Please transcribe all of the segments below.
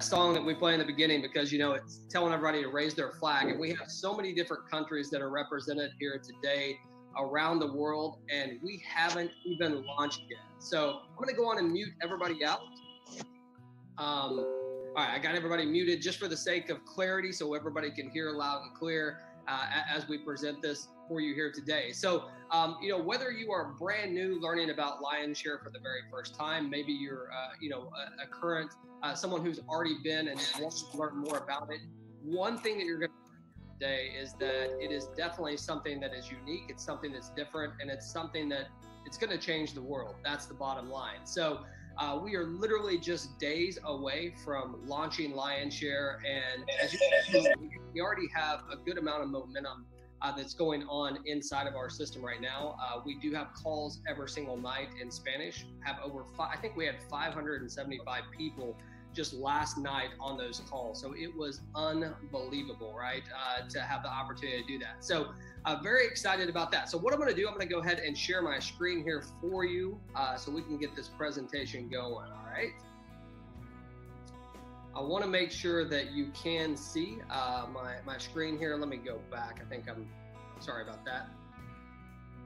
song that we play in the beginning because, you know, it's telling everybody to raise their flag. And we have so many different countries that are represented here today around the world, and we haven't even launched yet. So I'm going to go on and mute everybody out. All right, I got everybody muted just for the sake of clarity so everybody can hear loud and clear as we present this for you here today. So, you know, whether you are brand new learning about Lionshare for the very first time, maybe you're, you know, a current, someone who's already been and wants to learn more about it, one thing that you're going to learn today is that it is definitely something that is unique. It's something that's different, and it's something that it's going to change the world. That's the bottom line. So we are literally just days away from launching Lionshare, and as you can see, we already have a good amount of momentum that's going on inside of our system right now. We do have calls every single night in Spanish. Have over I think we had 575 people just last night on those calls. So it was unbelievable, right? To have the opportunity to do that. So very excited about that. So what I'm gonna do, I'm gonna go ahead and share my screen here for you so we can get this presentation going, all right? I wanna make sure that you can see my screen here. Let me go back. I think I'm, sorry about that.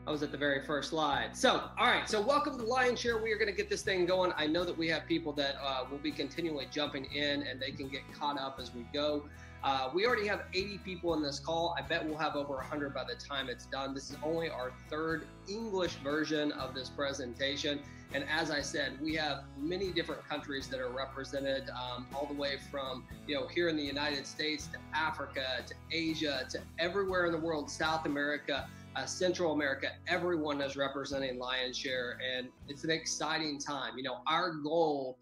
I was at the very first slide. So, all right, so welcome to Lionshare. We are gonna get this thing going. I know that we have people that will be continually jumping in and they can get caught up as we go. We already have 80 people in this call. I bet we'll have over 100 by the time it's done. This is only our third English version of this presentation. And as I said, we have many different countries that are represented all the way from, you know, here in the United States to Africa, to Asia, to everywhere in the world, South America, Central America. Everyone is representing Lionshare, and it's an exciting time. You know, our goal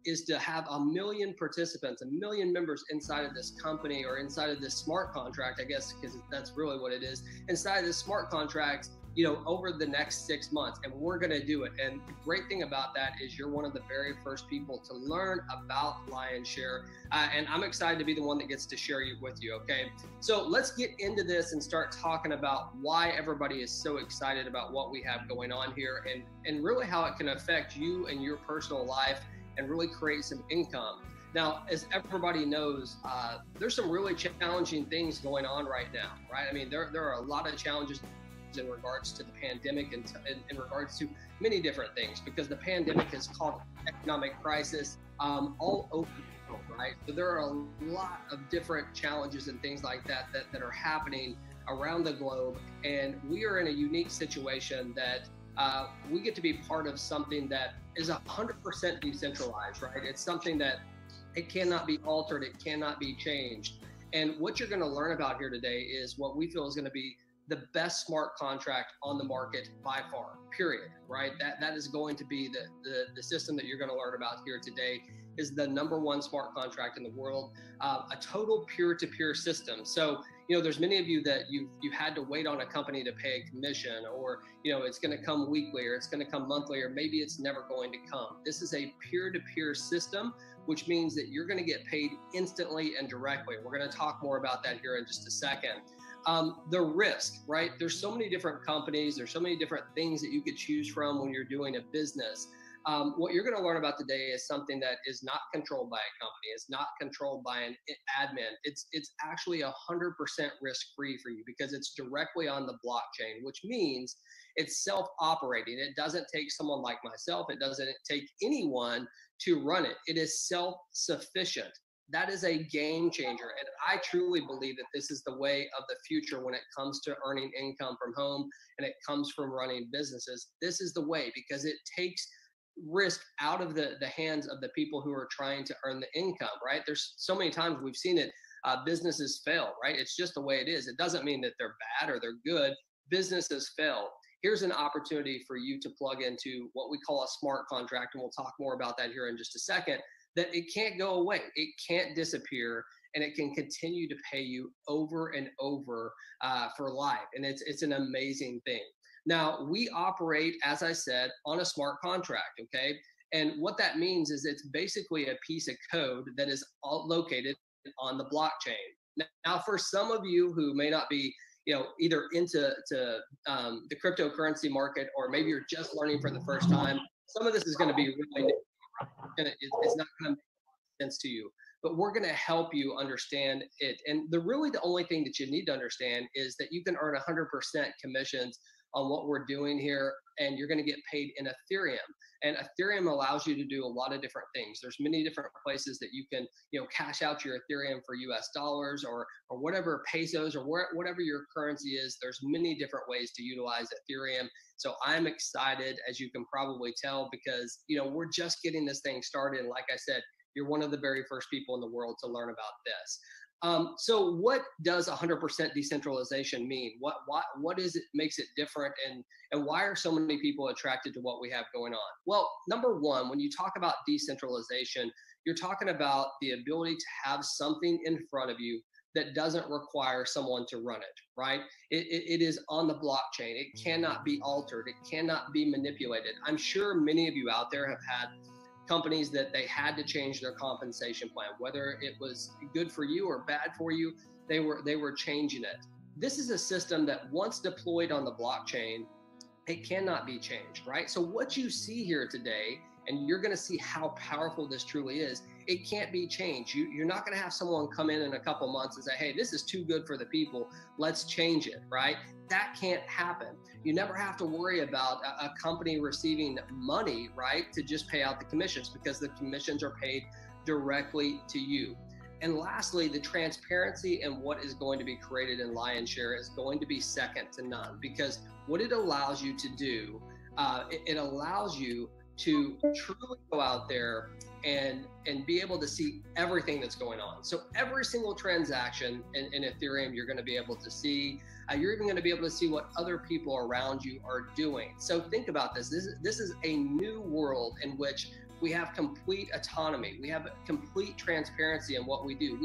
is to have 1 million participants, 1 million members inside of this company or inside of this smart contract, I guess, because that's really what it is, inside of this smart contract, you know, over the next 6 months, and we're going to do it. And the great thing about that is you're one of the very first people to learn about Lionshare, and I'm excited to be the one that gets to share it with you, okay? So let's get into this and start talking about why everybody is so excited about what we have going on here, and really how it can affect you and your personal life and really create some income. Now, as everybody knows, there's some really challenging things going on right now, right? I mean, there are a lot of challenges in regards to the pandemic and in regards to many different things, because the pandemic has caused economic crisis all over the world, right? So there are a lot of different challenges and things like that are happening around the globe, and we are in a unique situation that we get to be part of something that is 100% decentralized, right? It's something that it cannot be altered, it cannot be changed. And what you're going to learn about here today is what we feel is going to be the best smart contract on the market by far, period, right? That is going to be the system that you're going to learn about here today is the #1 smart contract in the world, a total peer-to-peer system. So, you know, there's many of you that you had to wait on a company to pay a commission, or, you know, it's going to come weekly, or it's going to come monthly, or maybe it's never going to come. This is a peer-to-peer system, which means that you're going to get paid instantly and directly. We're going to talk more about that here in just a second. The risk, right? There's so many different companies. There's so many different things that you could choose from when you're doing a business. What you're going to learn about today is something that is not controlled by a company. It's not controlled by an admin. It's actually 100% risk-free for you because it's directly on the blockchain, which means it's self-operating. It doesn't take someone like myself. It doesn't take anyone to run it. It is self-sufficient. That is a game changer. And I truly believe that this is the way of the future when it comes to earning income from home and it comes from running businesses. This is the way, because it takes risk out of the hands of the people who are trying to earn the income, right? There's so many times we've seen it, businesses fail, right? It's just the way it is. It doesn't mean that they're bad or they're good. Businesses fail. Here's an opportunity for you to plug into what we call a smart contract, and we'll talk more about that here in just a second, that it can't go away, it can't disappear, and it can continue to pay you over and over for life. And it's an amazing thing. Now, we operate, as I said, on a smart contract, okay? And what that means is it's basically a piece of code that is located on the blockchain. Now, for some of you who may not be, you know, either into the cryptocurrency market, or maybe you're just learning for the first time, some of this is going to be really new. It's not going to make sense to you, but we're going to help you understand it. And the only thing that you need to understand is that you can earn 100% commissions on what we're doing here, and you're going to get paid in Ethereum. And Ethereum allows you to do a lot of different things. There's many different places that you can, cash out your Ethereum for US dollars or whatever, pesos or whatever your currency is. There's many different ways to utilize Ethereum. So I'm excited, as you can probably tell, because, we're just getting this thing started. And like I said, you're one of the very first people in the world to learn about this. So what does 100% decentralization mean? What is it makes it different, and why are so many people attracted to what we have going on? Well, number one, when you talk about decentralization, you're talking about the ability to have something in front of you that doesn't require someone to run it, right? It is on the blockchain. It cannot be altered. It cannot be manipulated. I'm sure many of you out there have had companies that they had to change their compensation plan, whether it was good for you or bad for you, they were changing it. This is a system that once deployed on the blockchain, it cannot be changed, right? So what you see here today, and you're going to see how powerful this truly is, it can't be changed. You're not going to have someone come in a couple months and say, hey, this is too good for the people, let's change it, right? That can't happen. You never have to worry about a company receiving money, right, to just pay out the commissions, because the commissions are paid directly to you. And lastly, the transparency and what is going to be created in Lionshare is going to be second to none, because what it allows you to do, it allows you to truly go out there and be able to see everything that's going on. So every single transaction in Ethereum, you're going to be able to see. You're even going to be able to see what other people around you are doing. So think about this. This is a new world in which we have complete autonomy. We have complete transparency in what we do.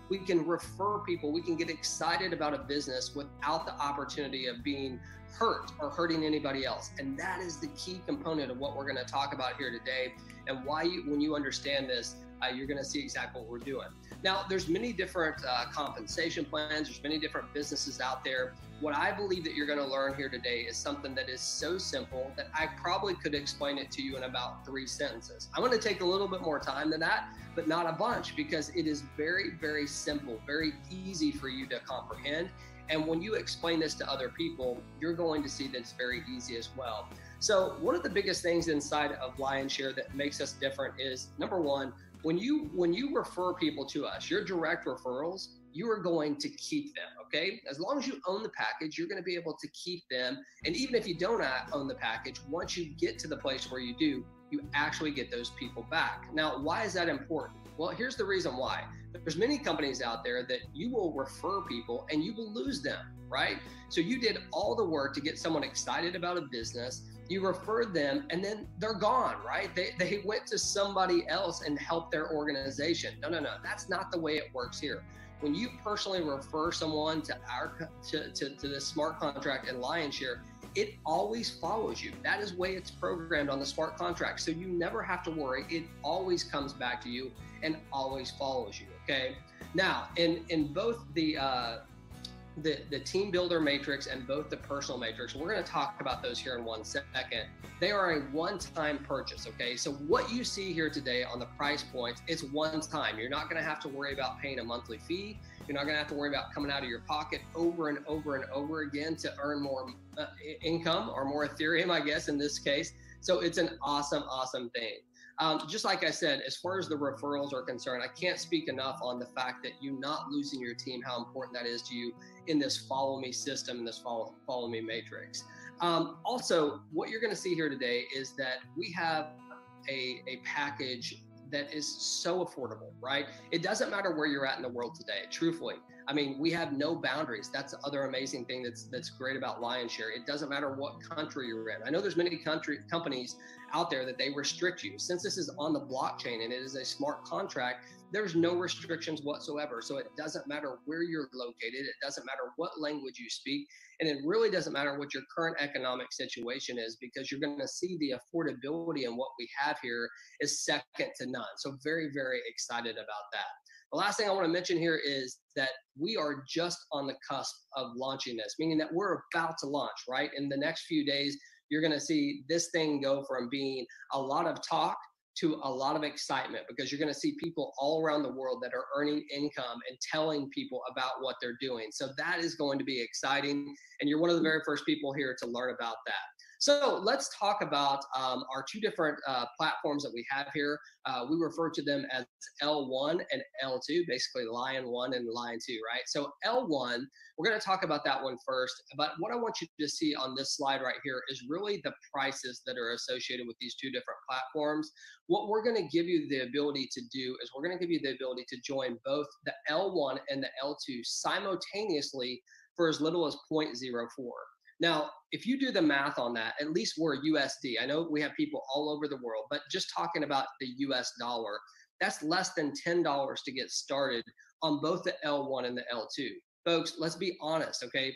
We can refer people. We can get excited about a business without the opportunity of being hurt or hurting anybody else. And that is the key component of what we're going to talk about here today, and why when you understand this, you're going to see exactly what we're doing. Now, there's many different compensation plans. There's many different businesses out there. What I believe that you're going to learn here today is something that is so simple that I probably could explain it to you in about 3 sentences. I'm going to take a little bit more time than that, but not a bunch, because it is very, very simple, very easy for you to comprehend. And when you explain this to other people, you're going to see that it's very easy as well. So one of the biggest things inside of Lionshare that makes us different is, number one, when you refer people to us, your direct referrals, you are going to keep them, okay? As long as you own the package, you're going to be able to keep them. And even if you don't own the package, once you get to the place where you do, you actually get those people back. Now, why is that important? Well, here's the reason why. There's many companies out there that you will refer people and you will lose them, right? So you did all the work to get someone excited about a business, you referred them, and then they're gone, right? They went to somebody else and helped their organization. No, that's not the way it works here. When you personally refer someone to this smart contract and Lionshare, it always follows you. That is the way it's programmed on the smart contract. So you never have to worry. It always comes back to you and always follows you, okay? Now, in both the team builder matrix and both the personal matrix, we're going to talk about those here in 1 second. They are a one-time purchase, okay? So what you see here today on the price points, it's one time. You're not going to have to worry about paying a monthly fee. You're not going to have to worry about coming out of your pocket over and over and over again to earn more income, or more Ethereum, I guess, in this case. So it's an awesome, awesome thing. Just like I said, as far as the referrals are concerned, I can't speak enough on the fact that you not losing your team, how important that is to you in this follow me system, in this follow me matrix. Also, what you're going to see here today is that we have a package that is so affordable, right? It doesn't matter where you're at in the world today, truthfully. I mean, we have no boundaries. That's the other amazing thing that's great about Lionshare. It doesn't matter what country you're in. I know there's many companies out there that they restrict you. Since this is on the blockchain and it is a smart contract, there's no restrictions whatsoever. So it doesn't matter where you're located. It doesn't matter what language you speak. And it really doesn't matter what your current economic situation is, because you're going to see the affordability in what we have here is second to none. So very, very excited about that. The last thing I want to mention here is that we are just on the cusp of launching this, meaning that we're about to launch, right? In the next few days, you're going to see this thing go from being a lot of talk to a lot of excitement, because you're going to see people all around the world that are earning income and telling people about what they're doing. So that is going to be exciting. And you're one of the very first people here to learn about that. So let's talk about our two different platforms that we have here. We refer to them as L1 and L2, basically Lion 1 and Lion 2, right? So L1, we're going to talk about that one first. But what I want you to see on this slide right here is really the prices that are associated with these two different platforms. What we're going to give you the ability to do is we're going to give you the ability to join both the L1 and the L2 simultaneously for as little as 0.04. Now, if you do the math on that, at least we're USD. I know we have people all over the world, but just talking about the US dollar, that's less than $10 to get started on both the L1 and the L2. Folks, let's be honest, okay?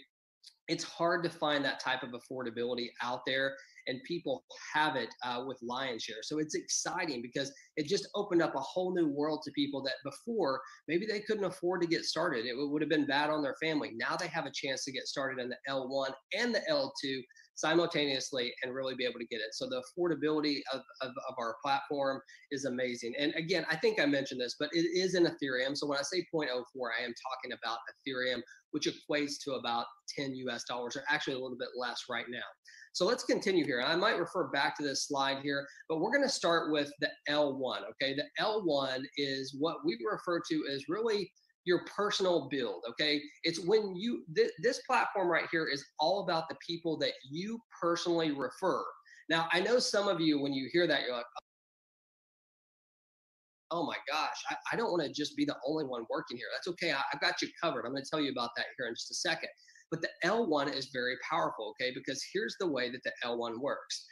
It's hard to find that type of affordability out there, and people have it with Lionshare. So it's exciting because it just opened up a whole new world to people that before maybe they couldn't afford to get started. It would have been bad on their family. Now they have a chance to get started in the L1 and the L2 simultaneously and really be able to get it. So the affordability of our platform is amazing. And again, I think I mentioned this, but it is in Ethereum. So when I say 0.04, I am talking about Ethereum, which equates to about 10 US dollars, or actually a little bit less right now. So let's continue here. I might refer back to this slide here, but we're going to start with the L1, okay? The L1 is what we refer to as really your personal build, okay? It's when you, this platform right here is all about the people that you personally refer. Now, I know some of you, when you hear that, you're like, oh my gosh, I don't want to just be the only one working here. That's okay. I've got you covered. I'm going to tell you about that here in just a second. But the L1 is very powerful, okay? Because here's the way that the L1 works.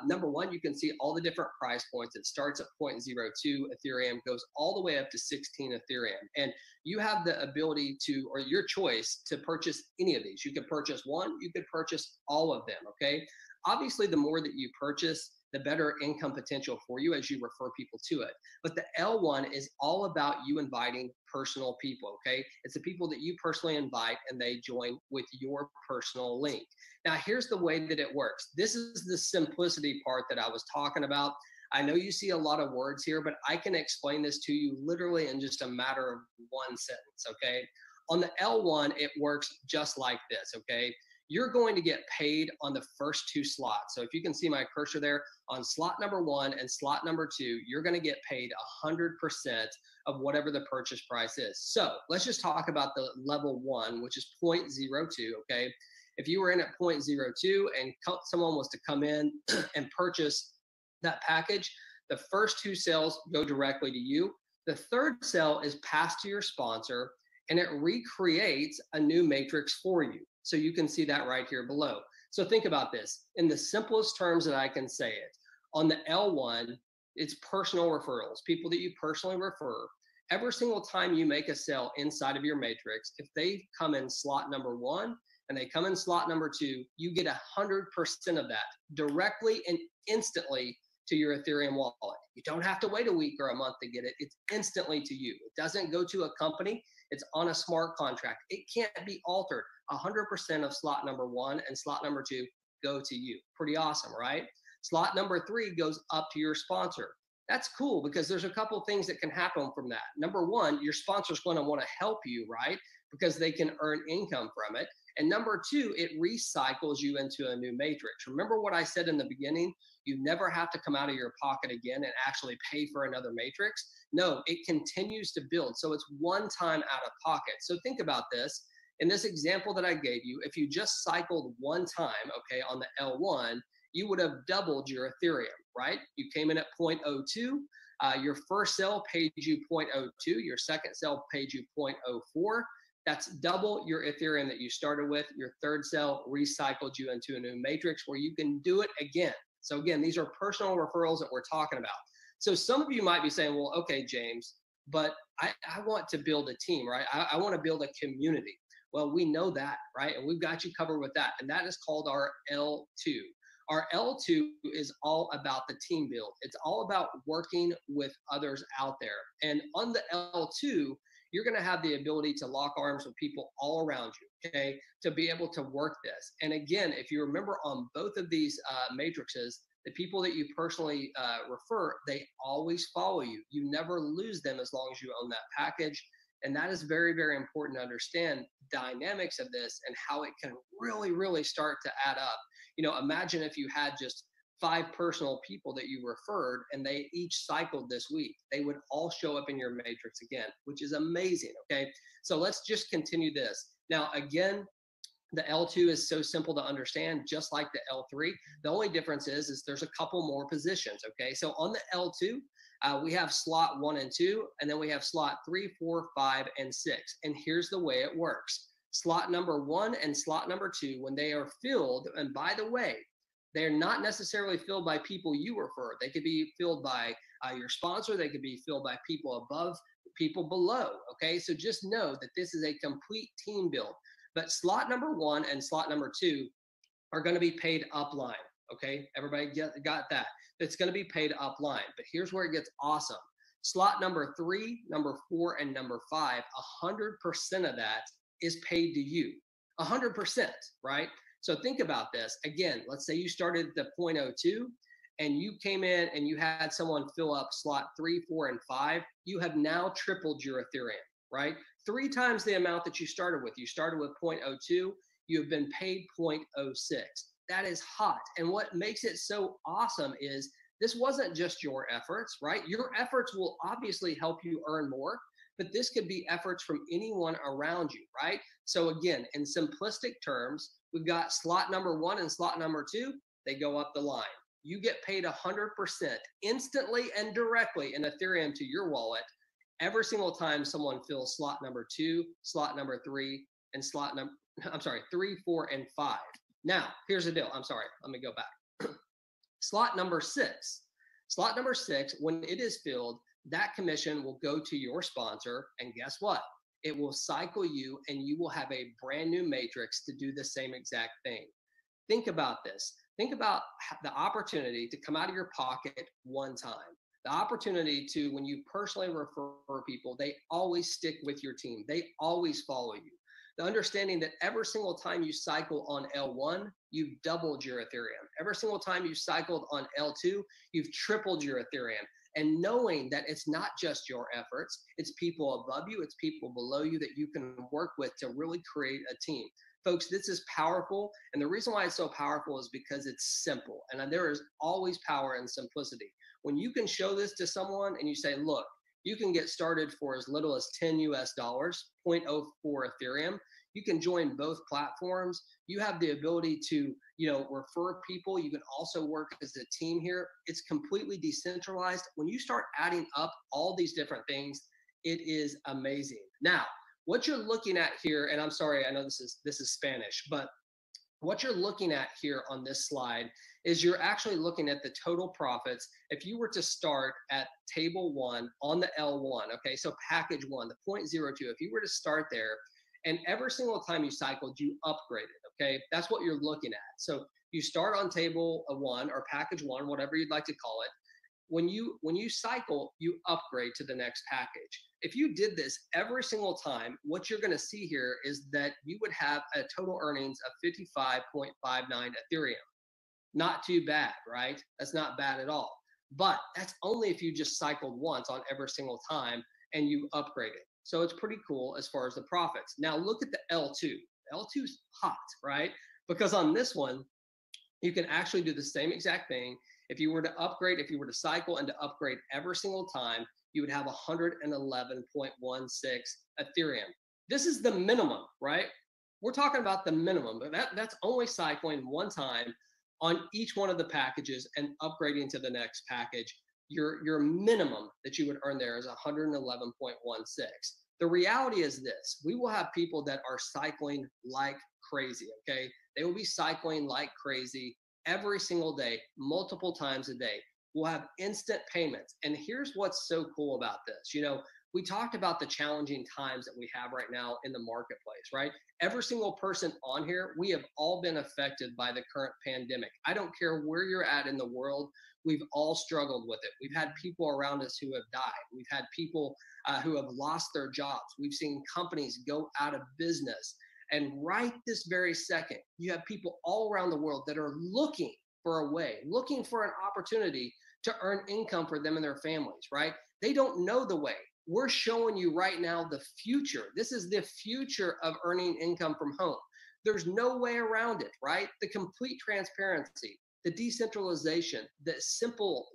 Number one, you can see all the different price points. It starts at 0.02 Ethereum, goes all the way up to 16 Ethereum. And you have the ability to, or your choice, to purchase any of these. You could purchase one, you could purchase all of them, okay? Obviously, the more that you purchase, the better income potential for you as you refer people to it. But the L1 is all about you inviting personal people, okay? It's the people that you personally invite and they join with your personal link. Now, here's the way that it works. This is the simplicity part that I was talking about. I know you see a lot of words here, but I can explain this to you literally in just a matter of one sentence, okay? On the L1, it works just like this, okay? You're going to get paid on the first two slots. So if you can see my cursor there, on slot number 1 and slot number 2, you're going to get paid 100% of whatever the purchase price is. So let's just talk about the level 1, which is 0.02, okay? If you were in at 0.02 and someone was to come in and purchase that package, the first 2 sales go directly to you. The third sale is passed to your sponsor, and it recreates a new matrix for you. So you can see that right here below. So think about this. In the simplest terms that I can say it, on the L1, it's personal referrals, people that you personally refer. Every single time you make a sale inside of your matrix, if they come in slot number 1 and they come in slot number 2, you get 100% of that directly and instantly to your Ethereum wallet. You don't have to wait a week or a month to get it. It's instantly to you. It doesn't go to a company. It's on a smart contract. It can't be altered. 100% of slot number 1 and slot number 2 go to you. Pretty awesome, right? Slot number 3 goes up to your sponsor. That's cool because there's a couple of things that can happen from that. Number 1, your sponsor's going to want to help you, right? Because they can earn income from it. And number 2, it recycles you into a new matrix. Remember what I said in the beginning? You never have to come out of your pocket again and actually pay for another matrix. No, it continues to build. So it's one time out of pocket. So think about this. In this example that I gave you, if you just cycled one time, okay, on the L1, you would have doubled your Ethereum, right? You came in at 0.02. Your first sale paid you 0.02. Your second sale paid you 0.04. That's double your Ethereum that you started with. Your third sale recycled you into a new matrix where you can do it again. So again, these are personal referrals that we're talking about. So some of you might be saying, well, okay, James, but I want to build a team, right? I want to build a community. Well, we know that, right? And we've got you covered with that. And that is called our L2. Our L2 is all about the team build. It's all about working with others out there. And on the L2, you're going to have the ability to lock arms with people all around you, okay, to be able to work this. And again, if you remember on both of these matrices, The people that you personally refer, they always follow you. You never lose them as long as you own that package. And that is very, very important to understand dynamics of this and how it can really, really start to add up. Imagine if you had just 5 personal people that you referred and they each cycled this week. They would all show up in your matrix again, which is amazing. Okay. So let's just continue this. Now, again, the L2 is so simple to understand, just like the L3. The only difference is there's a couple more positions. Okay. So on the L2, we have slot 1 and 2, and then we have slot 3, 4, 5, and 6. And here's the way it works. Slot number 1 and slot number 2, when they are filled, and by the way, they're not necessarily filled by people you refer. They could be filled by your sponsor. They could be filled by people above, people below. Okay, so just know that this is a complete team build. But slot number 1 and slot number 2 are going to be paid upline. Okay, everybody got that? It's going to be paid upline. But here's where it gets awesome. Slot number 3, number 4, and number 5, 100% of that is paid to you. 100%, right? So think about this. Again, let's say you started at the 0.02 and you came in and you had someone fill up slot 3, 4, and 5. You have now tripled your Ethereum, right? 3 times the amount that you started with. You started with 0.02. You have been paid 0.06. That is hot. And what makes it so awesome is this wasn't just your efforts, right? Your efforts will obviously help you earn more, but this could be efforts from anyone around you, right? So again, in simplistic terms, we've got slot number 1 and slot number 2, they go up the line. You get paid 100% instantly and directly in Ethereum to your wallet every single time someone fills slot number 2, slot number 3, and 3, 4, and 5. Now, here's the deal. I'm sorry. Let me go back. Slot number 6. Slot number 6, when it is filled, that commission will go to your sponsor. And guess what? It will cycle you and you will have a brand new matrix to do the same exact thing. Think about this. Think about the opportunity to come out of your pocket one time. The opportunity to, when you personally refer people, they always stick with your team. They always follow you. The understanding that every single time you cycle on L1, you've doubled your Ethereum. Every single time you cycled on L2, you've tripled your Ethereum. And knowing that it's not just your efforts, it's people above you, it's people below you that you can work with to really create a team. Folks, this is powerful. And the reason why it's so powerful is because it's simple. And there is always power in simplicity. When you can show this to someone and you say, look, you can get started for as little as $10 US, 0.04 Ethereum. You can join both platforms. You have the ability to, refer people. You can also work as a team here. It's completely decentralized. When you start adding up all these different things, it is amazing. Now, what you're looking at here, and I'm sorry, I know this is Spanish, but what you're looking at here on this slide is you're actually looking at the total profits. If you were to start at table 1 on the L1, okay, so package 1, the 0.02, if you were to start there, and every single time you cycled, you upgraded, okay? That's what you're looking at. So you start on table 1 or package 1, whatever you'd like to call it. When you cycle, you upgrade to the next package. If you did this every single time, what you're going to see here is that you would have a total earnings of 55.59 Ethereum. Not too bad, right? That's not bad at all. But that's only if you just cycled once on every single time and you upgraded. So it's pretty cool as far as the profits. Now look at the L2. L2's hot, right? Because on this one, you can actually do the same exact thing. If you were to upgrade, if you were to cycle and to upgrade every single time, you would have 111.16 Ethereum. This is the minimum, right? We're talking about the minimum, but that's only cycling one time on each one of the packages and upgrading to the next package. Your minimum that you would earn there is 111.16. The reality is this: we will have people that are cycling like crazy, okay? They will be cycling like crazy every single day, multiple times a day. We'll have instant payments. And here's what's so cool about this. We talked about the challenging times that we have right now in the marketplace, right? Every single person on here, we have all been affected by the current pandemic. I don't care where you're at in the world, we've all struggled with it. We've had people around us who have died. We've had people who have lost their jobs. We've seen companies go out of business. And right this very second, you have people all around the world that are looking for a way, looking for an opportunity to earn income for them and their families, right? They don't know the way. We're showing you right now the future. This is the future of earning income from home. There's no way around it, right? The complete transparency, the decentralization, the simple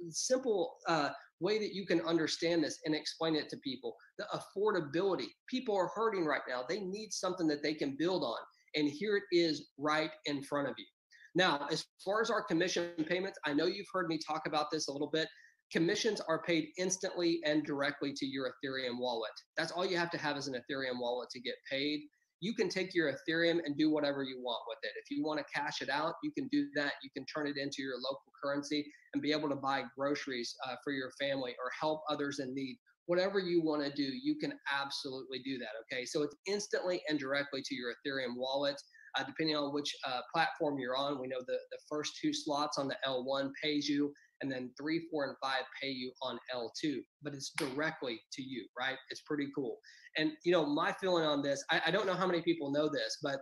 way that you can understand this and explain it to people, the affordability. People are hurting right now. They need something that they can build on. And here it is right in front of you. Now, as far as our commission payments, I know you've heard me talk about this a little bit. Commissions are paid instantly and directly to your Ethereum wallet. That's all you have to have is an Ethereum wallet to get paid. You can take your Ethereum and do whatever you want with it. If you want to cash it out, you can do that. You can turn it into your local currency and be able to buy groceries for your family or help others in need. Whatever you want to do, you can absolutely do that, okay? So it's instantly and directly to your Ethereum wallet. Depending on which platform you're on, we know the first 2 slots on the L1 pays you, and then 3, 4, and 5 pay you on L2, but it's directly to you, right? It's pretty cool. And my feeling on this, I don't know how many people know this, but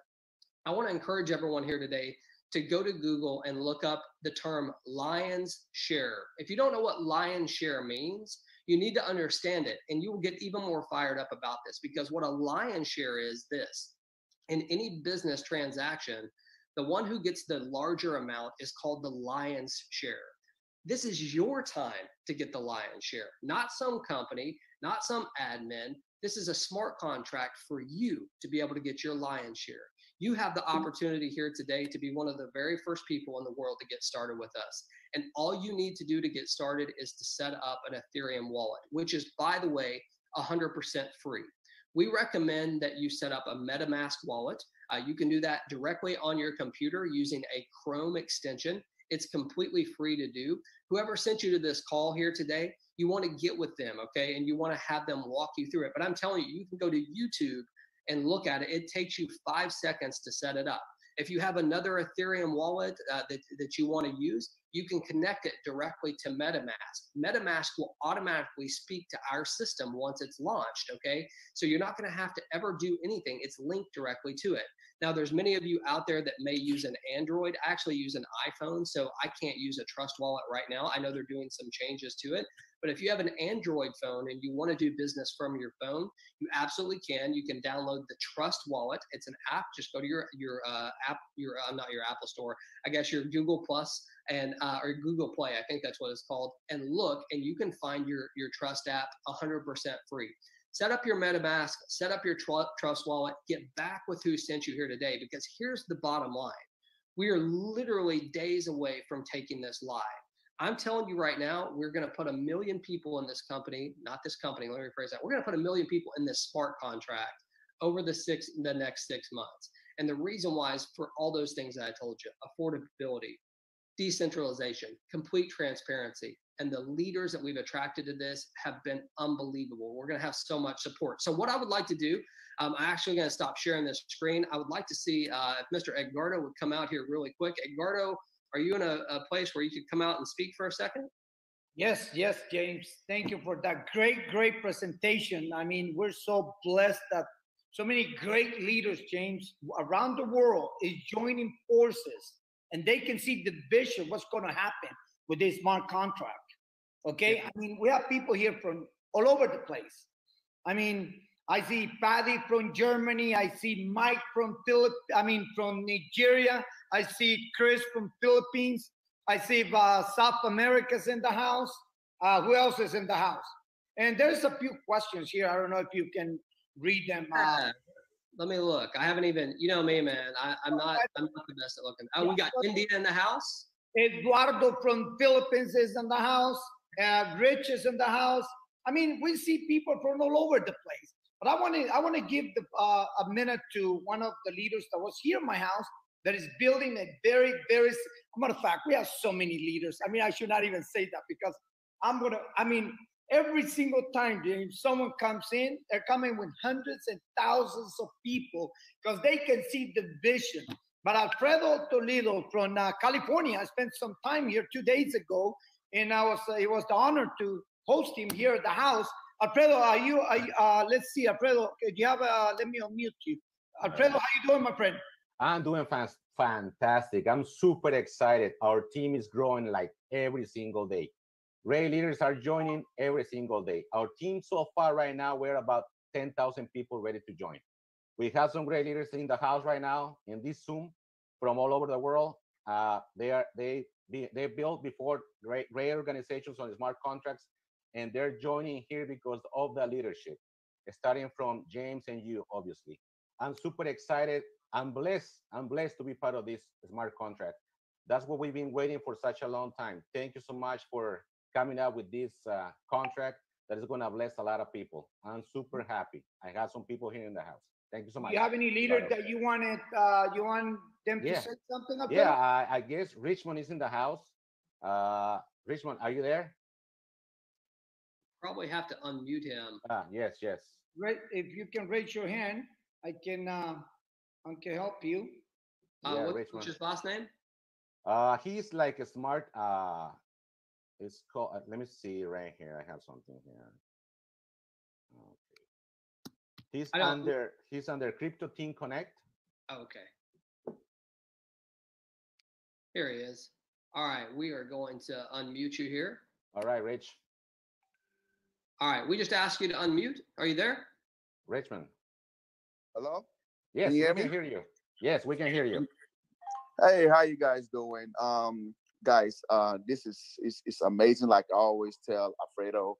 I want to encourage everyone here today to go to Google and look up the term Lionshare. If you don't know what Lionshare means, you need to understand it, and you will get even more fired up about this, because what a Lionshare is this. In any business transaction, the one who gets the larger amount is called the lion's share. This is your time to get the lion's share, not some company, not some admin. This is a smart contract for you to be able to get your lion's share. You have the opportunity here today to be one of the very first people in the world to get started with us. And all you need to do to get started is to set up an Ethereum wallet, which is, by the way, 100% free. We recommend that you set up a MetaMask wallet. You can do that directly on your computer using a Chrome extension. It's completely free to do. Whoever sent you to this call here today, you want to get with them, okay? And you want to have them walk you through it. But I'm telling you, you can go to YouTube and look at it. It takes you 5 seconds to set it up. If you have another Ethereum wallet that you want to use, you can connect it directly to MetaMask. MetaMask will automatically speak to our system once it's launched, okay? So you're not going to have to ever do anything. It's linked directly to it. Now, there's many of you out there that may use an Android. I actually use an iPhone, so I can't use a Trust Wallet right now. I know they're doing some changes to it. But if you have an Android phone and you want to do business from your phone, you absolutely can. You can download the Trust Wallet. It's an app. Just go to your not your Apple Store, I guess your Google Plus and or Google Play, I think that's what it's called, and look, and you can find your Trust app 100% free. Set up your MetaMask, set up your Trust Wallet, get back with who sent you here today, because here's the bottom line. We are literally days away from taking this live. I'm telling you right now, we're going to put 1 million people in this company, not this company, let me rephrase that. We're going to put 1 million people in this smart contract over the next 6 months. And the reason why is for all those things that I told you: affordability, decentralization, complete transparency, and the leaders that we've attracted to this have been unbelievable. We're going to have so much support. So what I would like to do, I'm actually going to stop sharing this screen. I would like to see if Mr. Edgardo would come out here really quick. Edgardo, are you in a place where you could come out and speak for a second? Yes, James. Thank you for that great presentation. I mean, we're so blessed that so many great leaders, James, around the world is joining forces, and they can see the vision, what's going to happen with this smart contract. Okay. Yeah. I mean, we have people here from all over the place. I mean, I see Paddy from Germany. I see Mike from from Nigeria. I see Chris from Philippines. I see South America's in the house. Who else is in the house? And there's a few questions here. I don't know if you can read them. Let me look. I haven't even, you know me, man. I'm not the best at looking. Oh, we got India in the house. Eduardo from Philippines is in the house. Rich is in the house. I mean, we see people from all over the place. But I want to give a minute to one of the leaders that was here in my house that is building a very, very, matter of fact, we have so many leaders. I mean, I should not even say that, because every single time, James, someone comes in, they're coming with hundreds and thousands of people because they can see the vision. But Alfredo Toledo from California, I spent some time here 2 days ago, and it was the honor to host him here at the house. Alfredo, let's see, Alfredo, do you have let me unmute you. Alfredo, how you doing, my friend? I'm doing fantastic. I'm super excited. Our team is growing like every single day. Great leaders are joining every single day. Our team so far right now, we're about 10,000 people ready to join. We have some great leaders in the house right now in this Zoom from all over the world. They built before great organizations on smart contracts, and they're joining here because of the leadership, starting from James and you, obviously. I'm super excited. I'm blessed. I'm blessed to be part of this smart contract. That's what we've been waiting for such a long time. Thank you so much for coming up with this contract that is going to bless a lot of people. I'm super happy. I have some people here in the house. Thank you so much. Do you have any leaders that you want them to say something about? Yeah, I guess Richmond is in the house. Richmond, are you there? Probably have to unmute him. Yes. Right. If you can raise your hand, I can help you. What's his last name? He's like a smart. It's called. Let me see right here. I have something here. Okay. He's under Crypto Team Connect. Okay. Here he is. All right, we are going to unmute you here. All right, Rich. All right, we just asked you to unmute. Are you there? Richmond. Hello? Yes, we can hear you. Yes, we can hear you. Hey, how you guys doing? Guys, this is amazing. Like I always tell Alfredo,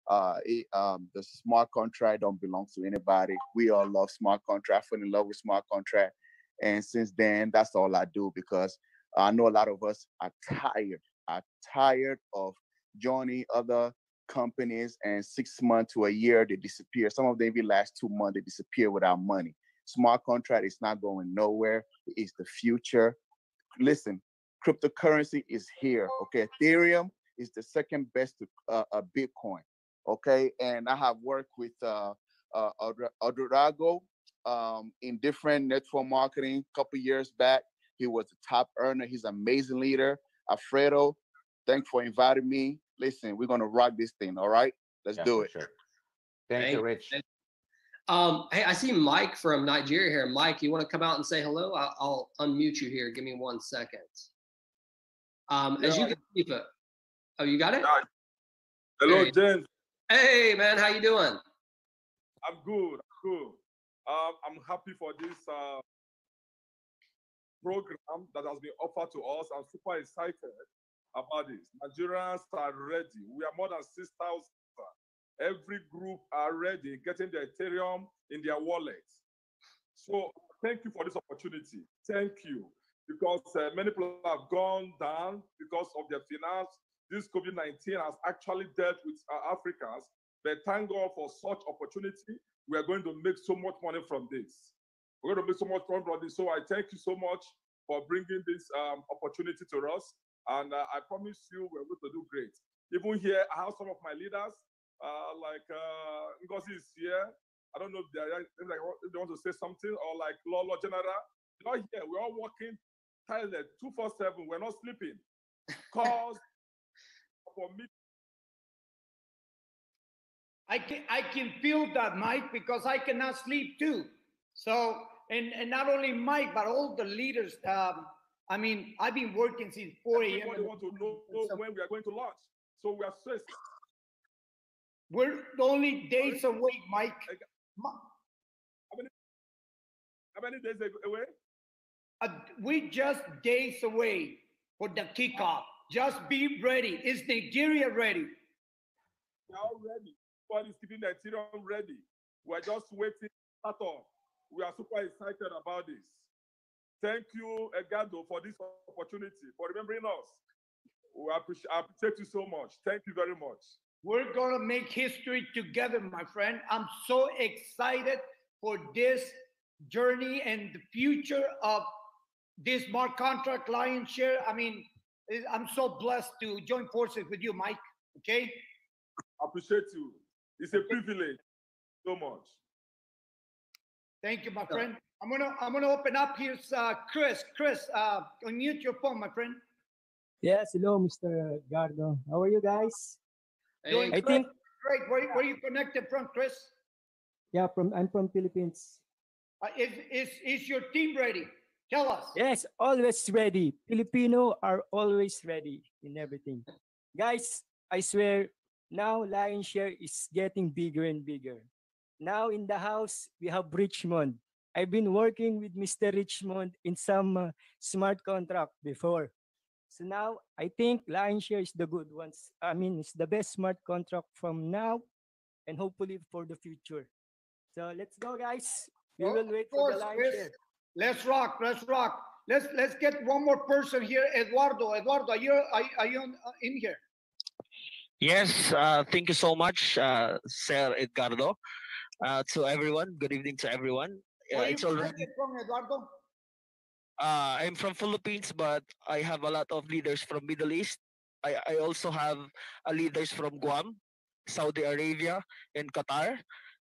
the smart contract don't belong to anybody. We all love smart contract, fell in love with smart contract. And since then, that's all I do, because I know a lot of us are tired of joining other companies, and 6 months to a year they disappear. Some of them even last 2 months, they disappear without money. Smart contract is not going nowhere. It's the future. Listen, cryptocurrency is here. Okay, Ethereum is the second best to Bitcoin. Okay, and I have worked with Odorago in different network marketing a couple years back. He was a top earner. He's an amazing leader. Alfredo, thanks for inviting me. Listen, we're gonna rock this thing. All right, let's do it. Sure. Thank you, Rich. Hey, I see Mike from Nigeria here. Mike, you want to come out and say hello? I'll unmute you here. Give me 1 second. As you can see, oh, you got it? Hello, James. Hey, man, how you doing? I'm good. I'm happy for this program that has been offered to us. I'm super excited about this. Nigerians are ready. We are more than 6,000. Every group are ready, getting the Ethereum in their wallets. So thank you for this opportunity. Thank you. Because many people have gone down because of their finance. This COVID-19 has actually dealt with Africans. But thank God for such opportunity. We are going to make so much money from this. We're going to make so much money from this. So I thank you so much for bringing this opportunity to us. And I promise you we're going to do great. Even here, I have some of my leaders, like Ngozi is here. I don't know if they want to say something, or like Lolo General. They're not here. We're all working tireless 24/7. We're not sleeping. Calls for me. I can feel that, Mike, because I cannot sleep too. So, and not only Mike, but all the leaders. I mean, I've been working since 4 a.m. Everybody want to know when we are going to launch. So we are stressed. We're only days away, Mike. How many days away? We just days away for the kickoff. Just be ready. Is Nigeria ready? We are all ready. Everybody's keeping the Ethereum ready. We're just waiting at all. We are super excited about this. Thank you, Egado, for this opportunity, for remembering us. I appreciate you so much. Thank you very much. We're going to make history together, my friend. I'm so excited for this journey and the future of this smart contract Lionshare. I mean, I'm so blessed to join forces with you, Mike. Okay? I appreciate you. It's a privilege so much. Thank you, my friend. I'm gonna open up. Here's Chris. Chris, unmute your phone, my friend. Yes, hello, Mr. Gardo. How are you guys? Hey, I think great. Where are you connected from, Chris? Yeah, I'm from Philippines. Is your team ready Tell us. Yes, always ready. Filipino are always ready in everything. Guys, I swear, now Lionshare is getting bigger and bigger. Now in the house, we have Richmond. I've been working with Mr. Richmond in some smart contract before. So now I think Lionshare is the good ones. I mean, it's the best smart contract from now and hopefully for the future. So let's go, guys. We Oh, will wait of for the course, Lionshare. let's rock. Let's rock. Let's get one more person here. Eduardo. Eduardo, are you in here? Yes, thank you so much, Sir Edgardo. To everyone, good evening to everyone. Where are you It's already. from, Eduardo? I'm from Philippines, but I have a lot of leaders from Middle East. I also have leaders from Guam, Saudi Arabia, and Qatar.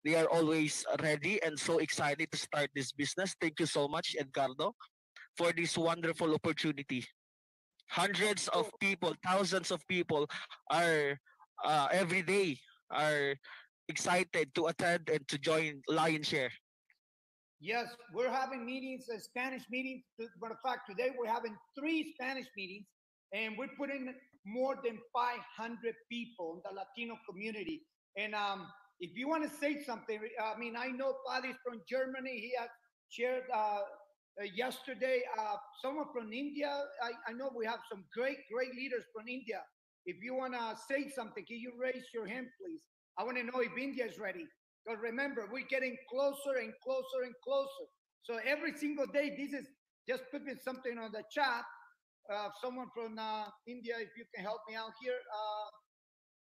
They are always ready and so excited to start this business. Thank you so much, Edgardo, for this wonderful opportunity. Hundreds of people, thousands of people are every day are excited to attend and to join Lionshare. Yes, we're having meetings, Spanish meetings. Matter of fact, today we're having 3 Spanish meetings, and we're putting more than 500 people in the Latino community. And if you want to say something, I mean, I know Paddy's from Germany. He has shared yesterday. Someone from India. I know we have some great leaders from India. If you want to say something, can you raise your hand, please? I want to know if India is ready. Because remember, we're getting closer and closer and closer. So every single day, this is just putting something on the chat. Someone from India, if you can help me out here.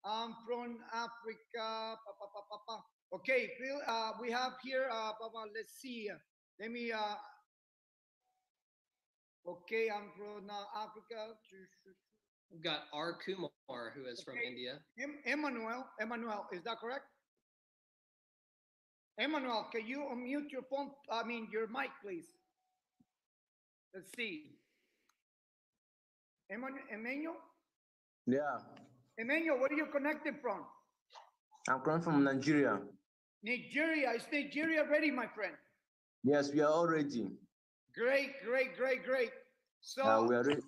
I'm from Africa. Okay, Phil, we have here, let's see. Let me, okay, I'm from Africa. We've got R. Kumar, who is from India. Emmanuel, is that correct? Emmanuel, can you unmute your phone? I mean, your mic, please. Let's see. Emmanuel? Yeah, Emmanuel, where are you connected from? I'm coming from Nigeria. Nigeria. Is Nigeria ready, my friend? Yes, we are all ready. Great. So we are ready.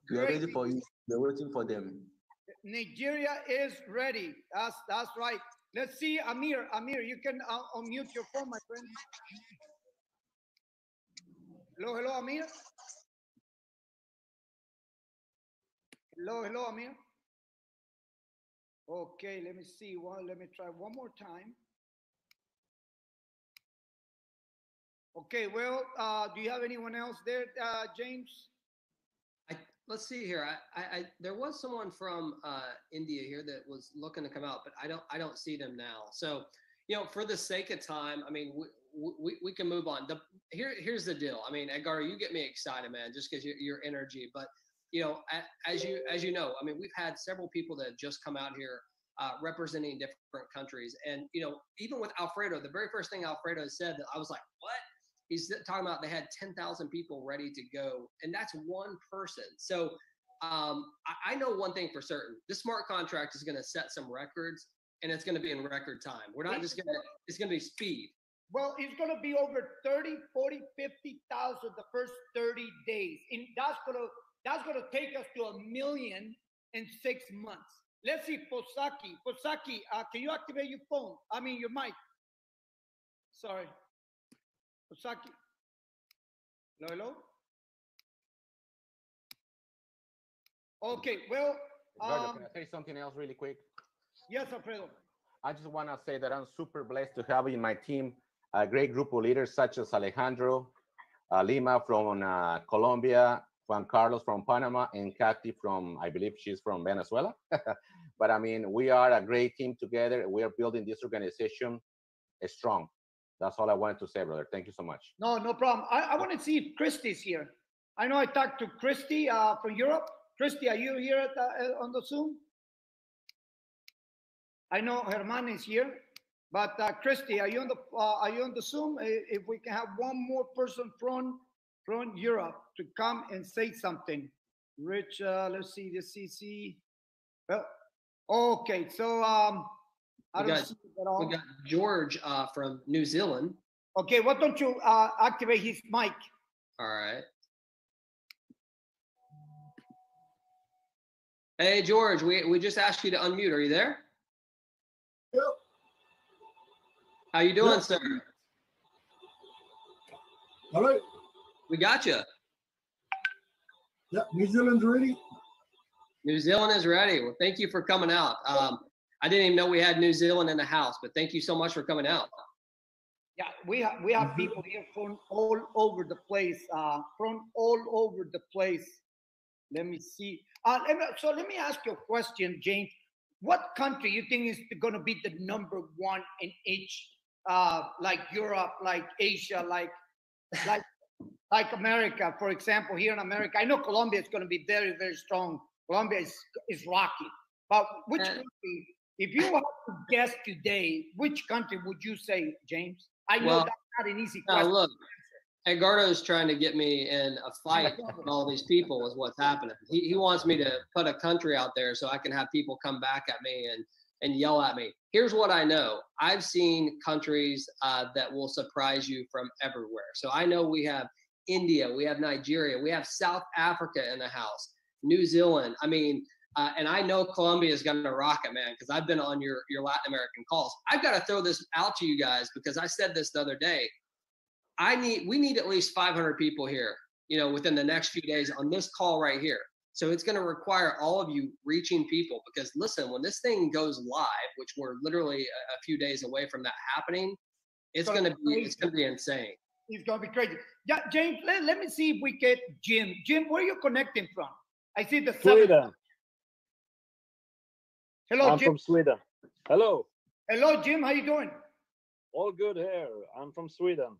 We are ready for you. We're waiting for them. Nigeria is ready. That's right. Let's see, Amir. Amir, you can unmute your phone, my friend. Hello, Amir. Hello, Amir. Okay, let me see. Let me try one more time. Okay, well, do you have anyone else there, James? Let's see here. There was someone from India here that was looking to come out, but I don't see them now. So, for the sake of time, I mean, we can move on. Here's the deal. I mean, Edgar, you get me excited, man, just because your energy. But as you know, I mean, we've had several people that have just come out here representing different countries, and even with Alfredo, the very first thing Alfredo said, that I was like, what? He's talking about they had 10,000 people ready to go, and that's one person. So I know one thing for certain. This smart contract is going to set some records, and it's going to be in record time. We're not just going to, it's going to be speed. Well, it's going to be over 30, 40, 50,000 the first 30 days. And that's going to take us to 1 million in 6 months. Let's see, Forsage. Forsage, can you activate your phone? I mean, your mic. Sorry. Forsage. Hello? Okay, well. Eduardo, can I say something else really quick? Yes, Alfredo. I just want to say that I'm super blessed to have in my team a great group of leaders such as Alejandro Lima from Colombia, Juan Carlos from Panama, and Kathy from, I believe she's from Venezuela. But I mean, we are a great team together. We are building this organization strong. That's all I wanted to say, brother. Thank you so much. No problem. I want to see if Christy's here. I know I talked to Christy from Europe. Christy, are you here on the Zoom? I know Herman is here, but Christy, are you on the Zoom? If we can have one more person from Europe to come and say something. Rich, let's see the CC. Well, okay, so We got George from New Zealand. Okay, why don't you activate his mic? All right. Hey, George, we just asked you to unmute. Are you there? Yep. How you doing, Yep. sir? All right. We got you. Yeah, New Zealand's ready. New Zealand is ready. Well, thank you for coming out. I didn't even know we had New Zealand in the house, but thank you so much for coming out. Yeah, we have people here from all over the place. Let me see. So let me ask you a question, James. What country you think is going to be the number one in each, like Europe, like Asia, like America, for example, here in America? I know Colombia is going to be very, very strong. Colombia is rocking. But which country, if you have to guess today, which country would you say, James? I know that's not an easy question. Look, Edgardo's trying to get me in a fight with all these people is what's happening. He wants me to put a country out there so I can have people come back at me and yell at me. Here's what I know. I've seen countries that will surprise you from everywhere. So I know we have India, we have Nigeria, we have South Africa in the house, New Zealand. I mean, and I know Colombia is going to rock it, man, because I've been on your Latin American calls. I've got to throw this out to you guys because I said this the other day. We need at least 500 people here, within the next few days on this call right here. So it's going to require all of you reaching people because listen, when this thing goes live, which we're literally a few days away from that happening, it's going to be insane. It's going to be crazy. Yeah, James, let me see if we get Jim. Jim, where are you connecting from? I see the Sweden. Hello, I'm Jim. from Sweden. Hello. Hello, Jim. How you doing? All good here. I'm from Sweden.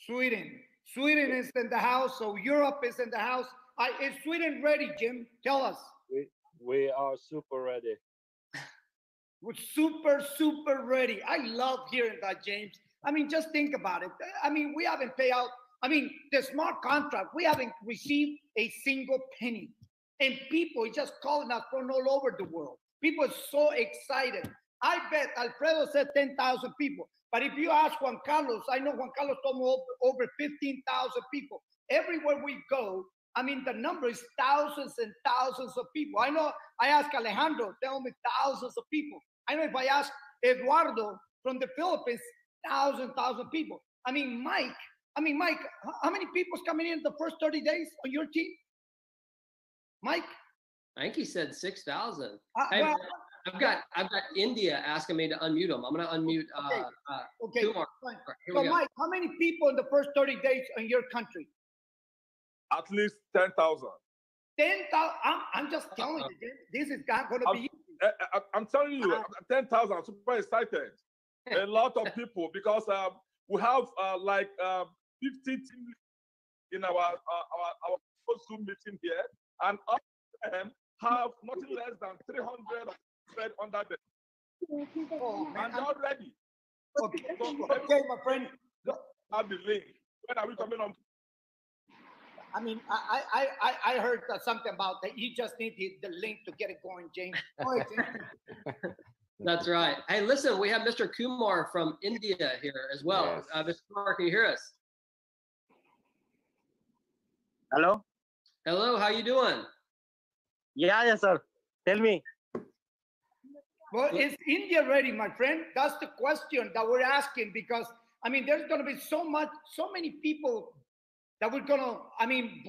Sweden is in the house, so Europe is in the house. Is Sweden ready, Jim? Tell us. We are super ready. We're super, super ready. I love hearing that, James. I mean, just think about it. I mean, we haven't paid out. I mean, the smart contract, we haven't received a single penny. And people are just calling us from all over the world. People are so excited. I bet Alfredo said 10,000 people. But if you ask Juan Carlos, I know Juan Carlos told me over 15,000 people. Everywhere we go, I mean, the number is thousands and thousands of people. I know I asked Alejandro, tell me thousands of people. I know if I ask Eduardo from the Philippines, thousand people. I mean, Mike, how many people's coming in the first 30 days on your team? Mike? I think he said 6,000. Well, I've got India asking me to unmute him. I'm going to unmute okay. Kumar. So, Mike, how many people in the first 30 days in your country? At least 10,000. 10,000. I'm just telling you, this is not going to be easy. I'm telling you, 10,000. I'm super excited. A lot of people because we have 50 teams in our Zoom meeting here, and all of them have nothing less than 300 under them. And they're ready. Okay, my friend. Have the link. When are we coming on? I mean, I heard something about that. You just need the link to get it going, James. Go ahead, James. That's right. Hey, listen, we have Mr. Kumar from India here as well. Yes. Mr. Kumar, can you hear us? Hello? Hello, how you doing? Yeah, sir. Tell me. Well, is India ready, my friend? That's the question that we're asking because, I mean, there's going to be so many people that we're going to,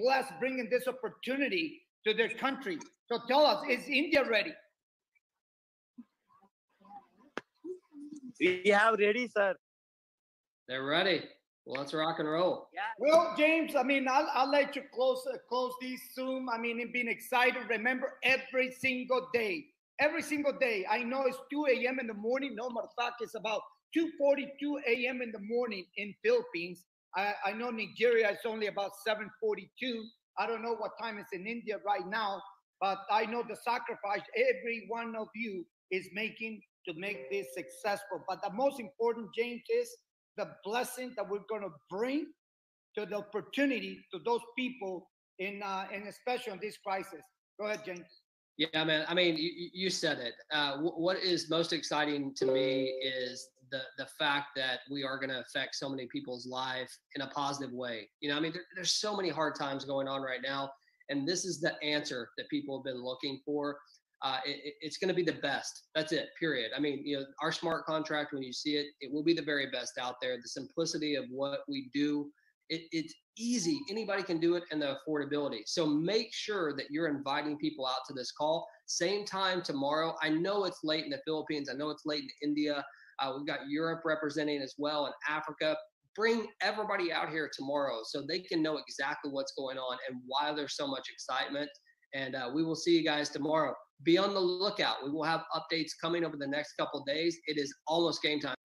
bless bringing this opportunity to their country. So tell us, is India ready? We have ready, sir. They're ready. Well, let's rock and roll. Yeah. Well, James, I'll let you close this Zoom. It's been excited. Remember, every single day, I know it's 2 a.m. in the morning. No, matter of fact, it's about 2:42 a.m. in the morning in Philippines. I know Nigeria is only about 7:42. I don't know what time it's in India right now, but I know the sacrifice every one of you is making to make this successful. But the most important, James, is the blessing that we're going to bring to the opportunity to those people in especially in this crisis. Go ahead, James. Yeah, man. You said it. What is most exciting to me is the fact that we are going to affect so many people's life in a positive way. You know, I mean, there's so many hard times going on right now, and this is the answer that people have been looking for. It's going to be the best. That's it, period. I mean, you know, our smart contract, when you see it, it will be the very best out there. The simplicity of what we do, it's easy. Anybody can do it, and the affordability. So make sure that you're inviting people out to this call. Same time tomorrow. I know it's late in the Philippines. I know it's late in India. We've got Europe representing as well, and Africa. Bring everybody out here tomorrow so they can know exactly what's going on and why there's so much excitement. And we will see you guys tomorrow. Be on the lookout. We will have updates coming over the next couple of days. It is almost game time.